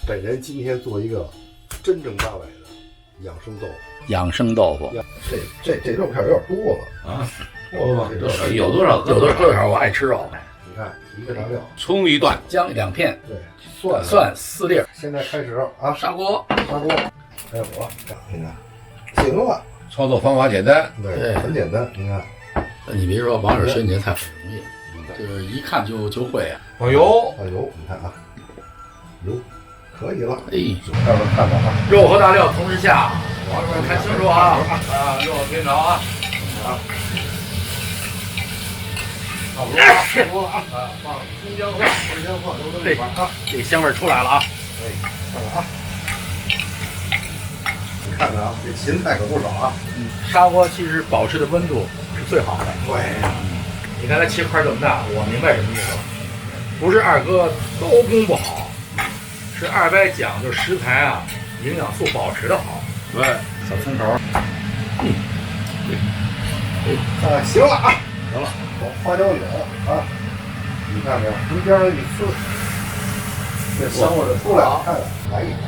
本人今天做一个真正八百的养生豆腐。养生豆腐，这肉片有点多了啊！有多少有多少我爱吃肉。你看一个大料，葱一段，姜2片，对，蒜4粒。现在开始啊，砂锅，还有我，你看，行了。操作方法简单，对，很简单。你看，你别说，王者学你这菜很容易，就是一看就会啊。哎呦，你看啊，油可以了。哎，待会儿看吧啊，肉和大料同时下，王主任看清楚啊！肉别着啊！差不多了，差不多了啊！放葱姜蒜，都这么块啊！这香味出来了啊！看看啊，你看看啊，这芹菜可不少啊。砂锅其实保持的温度是最好的。对，你看它切块这么大，我明白什么意思了。不是二哥刀工不好，是二伯讲究食材啊，营养素保持的好。对，小葱头，行了啊，行了，花椒油啊，你看没有？中间一撕，这香味就出来了。看看，来一点，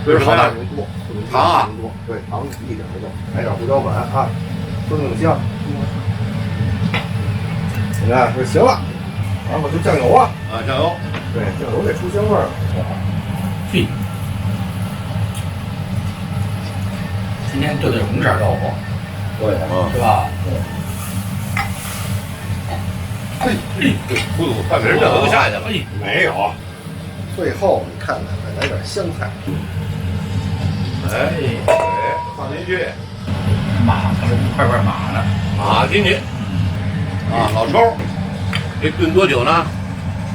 不是好大多，糖啊，多，对，糖一点不够，来点胡椒粉啊，增增香。你看，这行了，然后就酱油啊，酱油，对，酱油得出香味儿。嘿，今天就得红色豆腐，对，是吧？对，糊涂，半瓶酱油下去了。没有。最后你看看，再来点香菜，哎，放进去，码可是一块块码呢。码进去。啊，老抽，这炖多久呢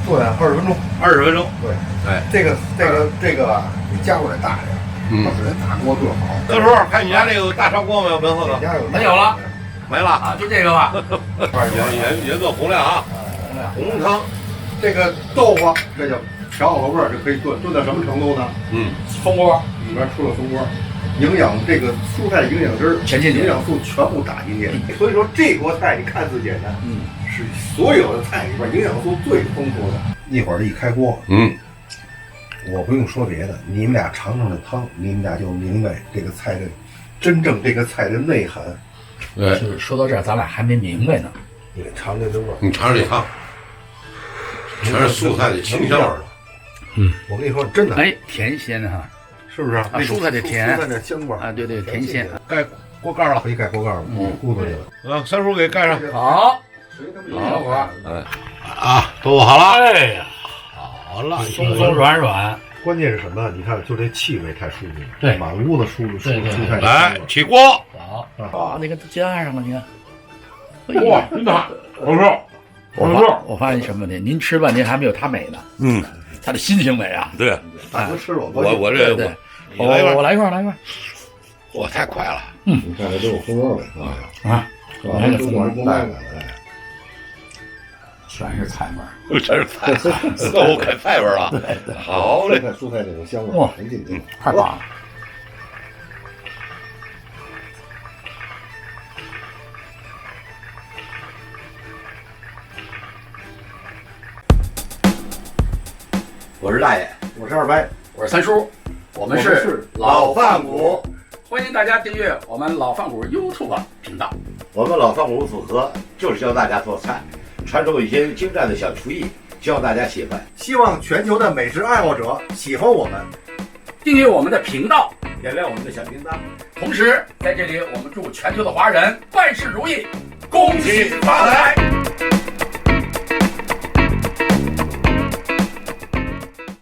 炖20分钟。 ？20分钟。对，哎，这个啊，你加锅得大点，要是人大锅炖好。大叔，看你家这个大烧锅没有？门后头家有没有了没了啊，就这个吧。原做红亮啊，红汤。这个豆腐这就调好了味儿，就可以炖到什么程度呢？蜂窝里边出了蜂窝，营养这个蔬菜营养汁儿全进去，营养素全部打进去。所以说这锅菜你看似简单，是所有的菜里边营养素最丰富的。一会儿一开锅，我不用说别的，你们俩尝尝这汤，你们俩就明白这个菜的真正这个菜的内涵。对，就是说到这儿，咱俩还没明白呢。你得尝尝这味儿，你尝尝这汤，全是蔬菜的清香味儿。我跟你说真的，哎，甜鲜哈，是不是？那蔬菜的甜，蔬菜的香味儿啊，对对，甜鲜。盖锅盖了，可以盖锅盖了，咕嘟去了。三叔给盖上。好，好会儿，啊，都好了。哎呀，好了，松松软软。关键是什么？你看，就这气味太舒服了，对，满屋子蔬菜。来，起锅。好啊，那个都加上了，你看。哇，真的好吃。我发现什么问题？您吃半天还没有他美呢。他的心情美啊。对，大哥吃我这对，我来一块。我太快了。你看这都有蜂窝味啊，来个蜂窝带来了，全是菜味儿，全是菜，都开菜味儿了。对，好嘞，蔬菜这种香味儿全进去，太棒了。我是大爷，我是二白，我是三叔，我们是老饭骨，欢迎大家订阅我们老饭骨 YouTube 频道。我们老饭骨组合就是教大家做菜，传授一些精湛的小厨艺，教大家喜欢。希望全球的美食爱好者喜欢我们，订阅我们的频道，点亮我们的小铃铛。同时在这里，我们祝全球的华人万事如意，恭喜发财。